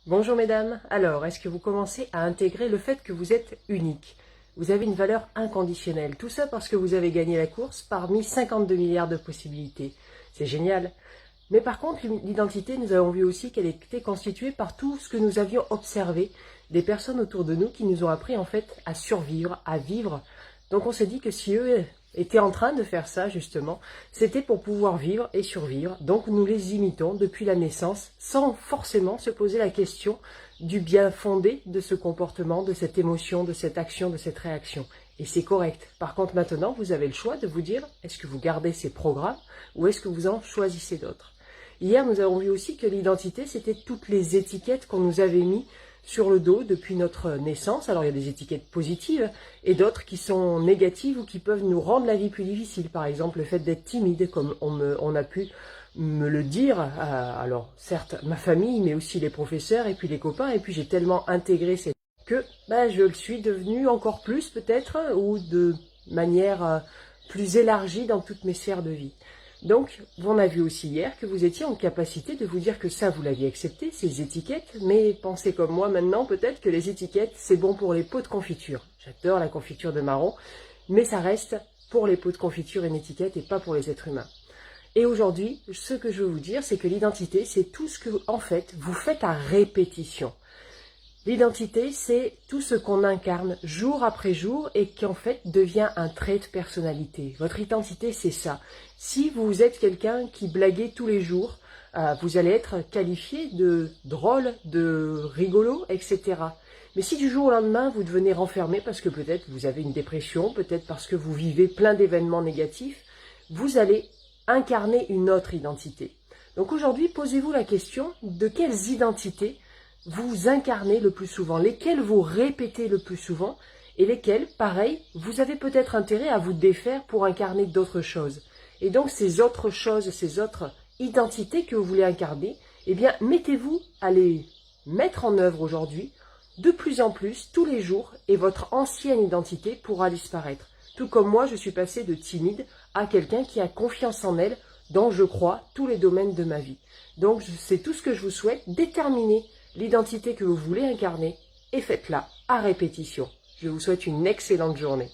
Bonjour mesdames, alors est-ce que vous commencez à intégrer le fait que vous êtes unique? Vous avez une valeur inconditionnelle, tout ça parce que vous avez gagné la course parmi 52 milliards de possibilités. C'est génial. Mais par contre, l'identité, nous avons vu aussi qu'elle était constituée par tout ce que nous avions observé, des personnes autour de nous qui nous ont appris en fait à survivre, à vivre. Donc on s'est dit que si eux étaient en train de faire ça justement, c'était pour pouvoir vivre et survivre. Donc nous les imitons depuis la naissance sans forcément se poser la question du bien fondé de ce comportement, de cette émotion, de cette action, de cette réaction. Et c'est correct. Par contre, maintenant, vous avez le choix de vous dire, est-ce que vous gardez ces programmes ou est-ce que vous en choisissez d'autres? Hier, nous avons vu aussi que l'identité, c'était toutes les étiquettes qu'on nous avait mis sur le dos depuis notre naissance. Alors, il y a des étiquettes positives et d'autres qui sont négatives ou qui peuvent nous rendre la vie plus difficile. Par exemple, le fait d'être timide, comme on a pu me le dire. Alors, certes, ma famille, mais aussi les professeurs et puis les copains. Et puis, j'ai tellement intégré que je le suis devenu encore plus peut-être ou de manière plus élargie dans toutes mes sphères de vie. Donc, on a vu aussi hier que vous étiez en capacité de vous dire que ça, vous l'aviez accepté, ces étiquettes, mais pensez comme moi maintenant peut-être que les étiquettes, c'est bon pour les pots de confiture. J'adore la confiture de marron, mais ça reste pour les pots de confiture une étiquette et pas pour les êtres humains. Et aujourd'hui, ce que je veux vous dire, c'est que l'identité, c'est tout ce que, en fait, vous faites à répétition. L'identité, c'est tout ce qu'on incarne jour après jour et qui en fait devient un trait de personnalité. Votre identité, c'est ça. Si vous êtes quelqu'un qui blaguez tous les jours, vous allez être qualifié de drôle, de rigolo, etc. Mais si du jour au lendemain, vous devenez renfermé parce que peut-être vous avez une dépression, peut-être parce que vous vivez plein d'événements négatifs, vous allez incarner une autre identité. Donc aujourd'hui, posez-vous la question de quelles identités vous incarnez le plus souvent, lesquels vous répétez le plus souvent et lesquels, pareil, vous avez peut-être intérêt à vous défaire pour incarner d'autres choses. Et donc ces autres choses, ces autres identités que vous voulez incarner, eh bien mettez-vous à les mettre en œuvre aujourd'hui, de plus en plus, tous les jours, et votre ancienne identité pourra disparaître. Tout comme moi, je suis passée de timide à quelqu'un qui a confiance en elle, dans, je crois, tous les domaines de ma vie. Donc c'est tout ce que je vous souhaite, déterminer l'identité que vous voulez incarner et faites-la à répétition. Je vous souhaite une excellente journée.